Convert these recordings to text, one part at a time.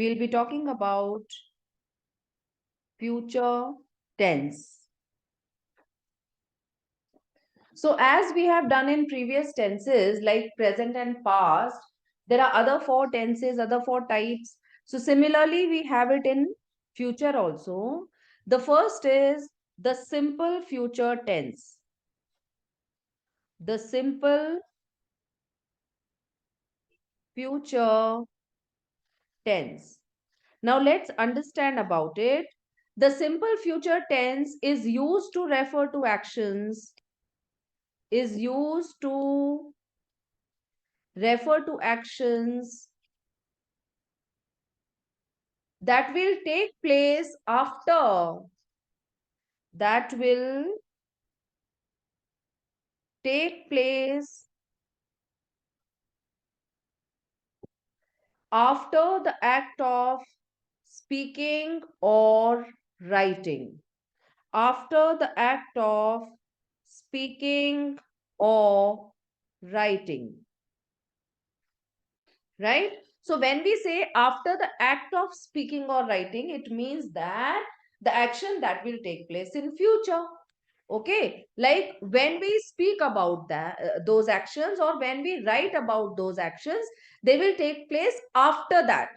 we'll be talking about future tense. So as we have done in previous tenses like present and past, there are other four tenses, other four types. So similarly, we have it in future also. The first is the simple future tense. The simple future tense. Now let's understand about it. The simple future tense is used to refer to actions, is used to refer to actions that will take place after, that will take place after the act of speaking or writing. After the act of speaking or writing. Right? So when we say after the act of speaking or writing, it means that the action that will take place in future. Okay, like when we speak about that those actions, or when we write about those actions, they will take place after that.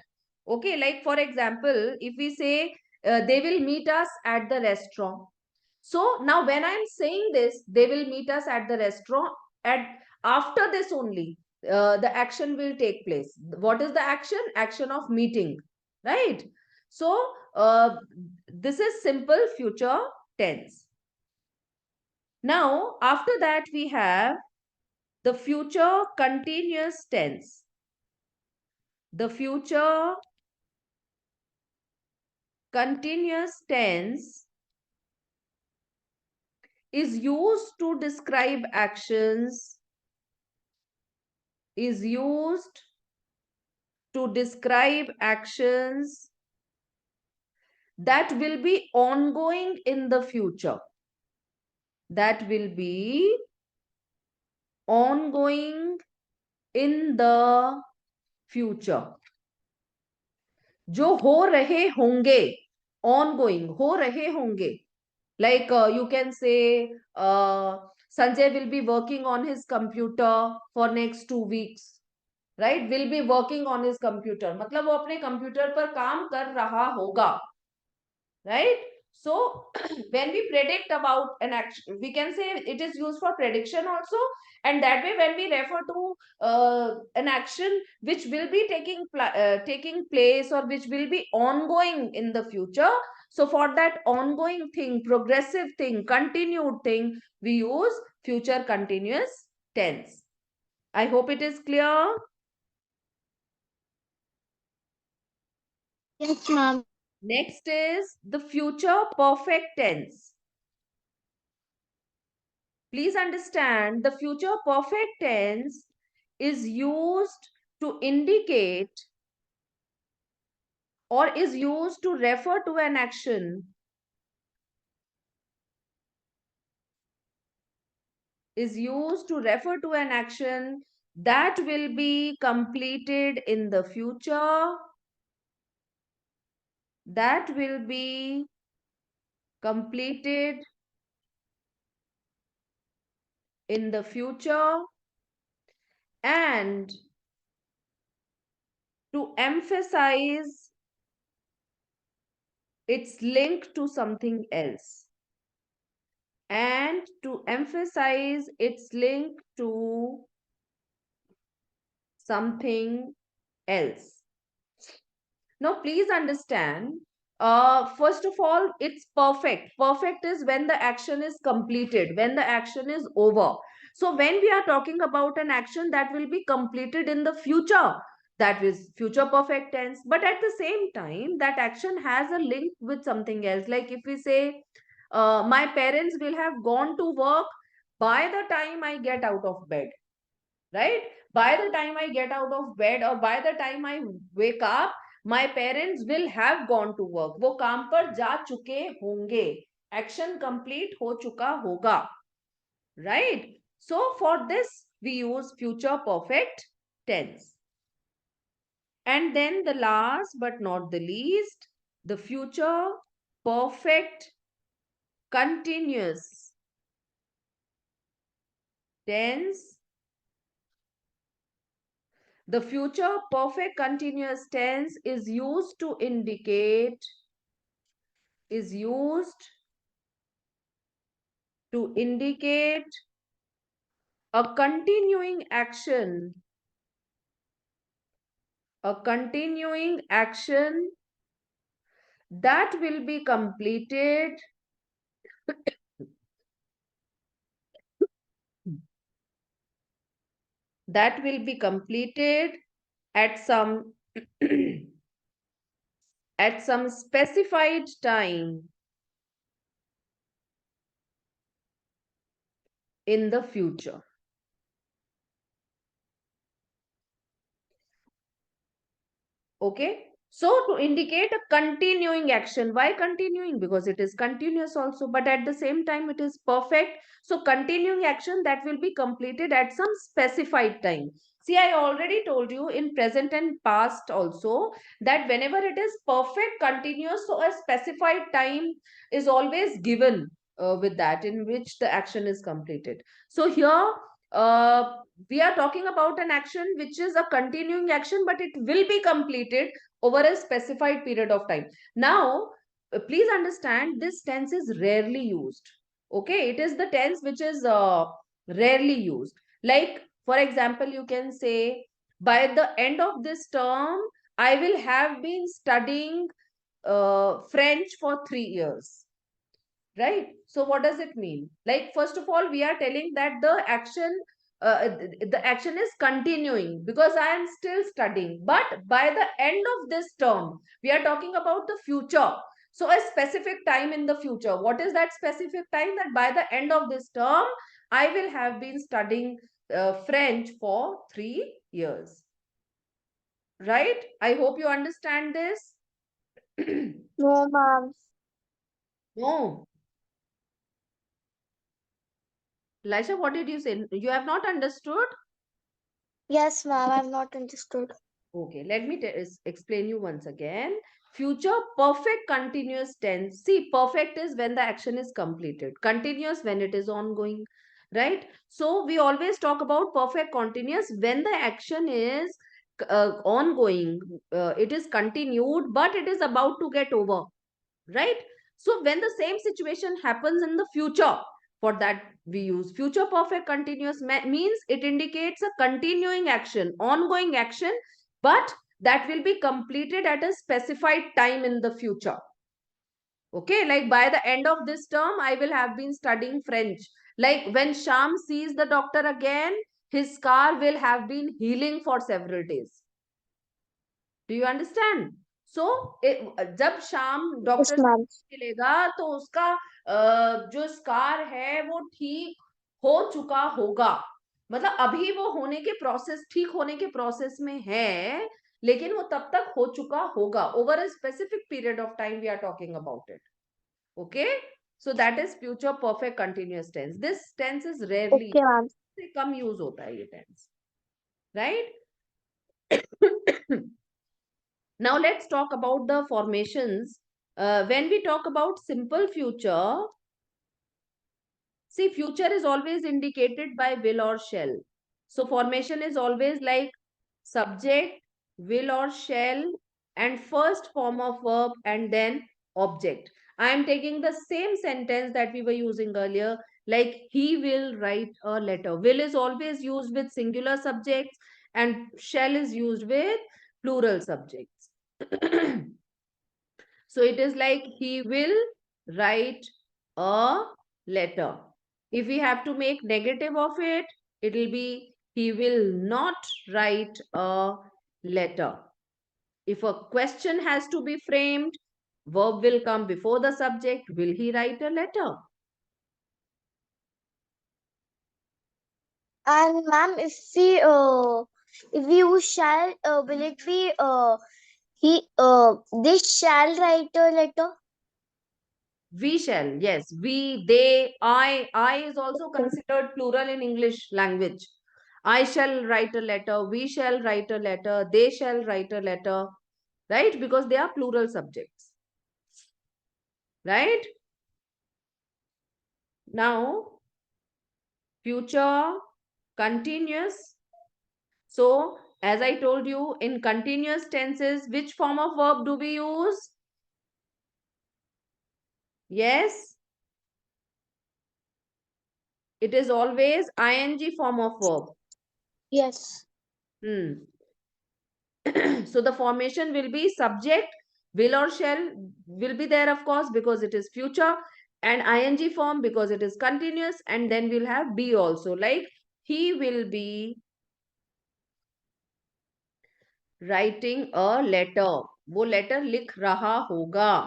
Okay, like for example, if we say they will meet us at the restaurant. So now when I'm saying this, they will meet us at the restaurant, at after this only the action will take place. What is the action? Action of meeting, right? So this is simple future tense. Now after that we have the future continuous tense. The future continuous tense is used to describe actions, is used to describe actions that will be ongoing in the future, that will be ongoing in the future, जो हो रहे होंगे, ongoing हो रहे होंगे. Like you can say Sanjay will be working on his computer for next 2 weeks, right? Will be working on his computer, मतलब वो अपने computer पर काम कर रहा होगा, right? So when we predict about an action, we can say it is used for prediction also. And that way when we refer to an action which will be taking place, or which will be ongoing in the future, so for that ongoing thing, progressive thing, continued thing, we use future continuous tense. I hope it is clear. Yes, ma'am. Next is the future perfect tense. Please understand, the future perfect tense is used to indicate, or is used to refer to an action, is used to refer to an action that will be completed in the future, that will be completed in the future, and to emphasize its link to something else, and to emphasize its link to something else. Now, please understand, first of all, it's perfect. Perfect is when the action is completed, when the action is over. So, when we are talking about an action that will be completed in the future, that is future perfect tense. But at the same time, that action has a link with something else. Like if we say, my parents will have gone to work by the time I get out of bed, right? By the time I get out of bed, or by the time I wake up, my parents will have gone to work. वो काम पर जा चुके होंगे. Action complete हो चुका होगा. Right? So for this we use future perfect tense. And then the last but not the least, the future perfect continuous tense. The future perfect continuous tense is used to indicate, is used to indicate a continuing action that will be completed that will be completed at some at some specified time in the future. Okay. So to indicate a continuing action, why continuing? Because it is continuous also, but at the same time it is perfect. So continuing action that will be completed at some specified time. See, I already told you in present and past also that whenever it is perfect continuous, so a specified time is always given with that in which the action is completed. So here uh, we are talking about an action which is a continuing action, but it will be completed over a specified period of time. Now, please understand this tense is rarely used. Okay, it is the tense which is rarely used. Like, for example, you can say, by the end of this term, I will have been studying French for 3 years, right? So what does it mean? Like, first of all, we are telling that the action is continuing because I am still studying, but by the end of this term, we are talking about the future. So a specific time in the future, what is that specific time? That by the end of this term I will have been studying French for 3 years, right? I hope you understand this. No, ma'am. No, Laisha, what did you say? You have not understood? Yes, ma'am. I've not understood. Okay, let me explain you once again. Future perfect continuous tense. See, perfect is when the action is completed, continuous when it is ongoing, right? So we always talk about perfect continuous when the action is ongoing, it is continued, but it is about to get over, right? So when the same situation happens in the future, for that we use future perfect continuous, means it indicates a continuing action, ongoing action, but that will be completed at a specified time in the future. Okay, like by the end of this term I will have been studying French. Like when Sham sees the doctor again, his scar will have been healing for several days. Do you understand? So जब शाम Yes, doctor ma'am. से मिलेगा तो उसका जो scar है वो ठीक हो चुका होगा, मतलब अभी वो होने के प्रोसेस, ठीक होने के प्रोसेस में है, लेकिन वो तब तक हो चुका होगा. Over a specific period of time we are talking about it. Okay, so that is future perfect continuous tense. This tense is rarely, Okay, ma'am. कम यूज होता है ये टेंस, right? Now let's talk about the formations. When we talk about simple future, see, future is always indicated by will or shall. So formation is always like subject, will or shall, and first form of verb and then object. I am taking the same sentence that we were using earlier, like he will write a letter. Will is always used with singular subjects and shall is used with plural subjects. So it is like he will write a letter. If we have to make negative of it, it will be he will not write a letter. If a question has to be framed, verb will come before the subject. Will he write a letter? And ma'am, if we use shall, will it be this shall write a letter? We shall, yes. We, they, I. I is also Okay. considered plural in English language. I shall write a letter, we shall write a letter, they shall write a letter, right? Because they are plural subjects, right? Now, future continuous. So, as I told you, in continuous tenses, which form of verb do we use? Yes, it is always ing form of verb. Yes. Hmm. So the formation will be subject, will or shall will be there, of course, because it is future, and ing form because it is continuous, and then we'll have be also, like he will be writing a letter, वो letter लिख रहा होगा,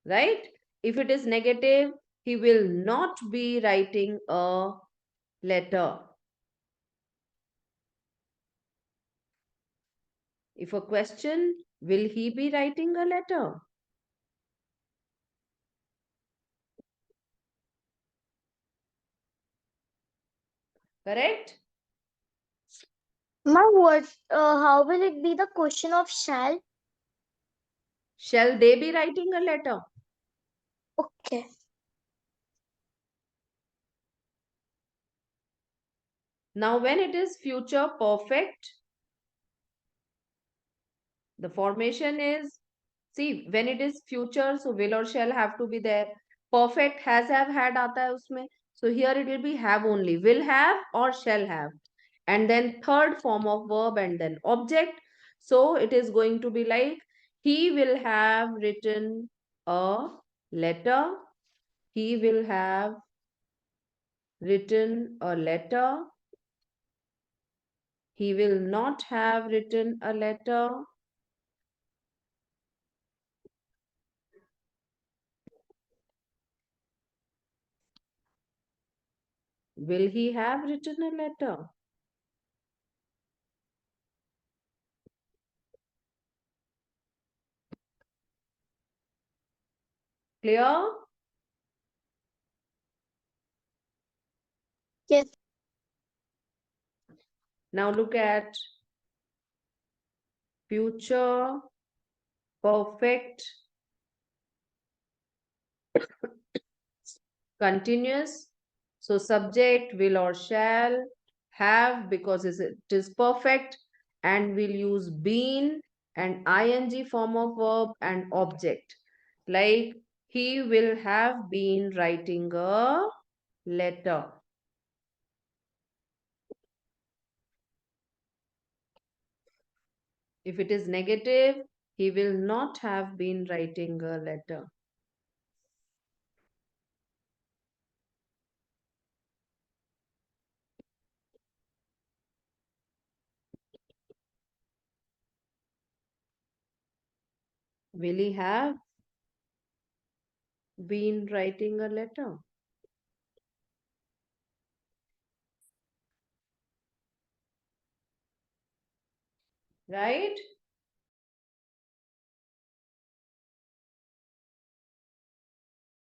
right? If it is negative, he will not be writing a letter. If a question, will he be writing a letter? Correct? My what? How will it be the question of shall? Shall they be writing a letter? Okay. Now, when it is future perfect, the formation is, see, when it is future, so will or shall have to be there. Perfect has, have, had आता है उसमें. So here it will be have only. Will have or shall have. And then third form of verb and then object. So it is going to be like, he will have written a letter. He will have written a letter. He will not have written a letter. Will he have written a letter? Clear? Yes. Now look at future perfect continuous. So subject will or shall have because it is perfect, and we'll use been and ing form of verb and object. Like he will have been writing a letter. If it is negative, he will not have been writing a letter. Will he have been writing a letter? Right?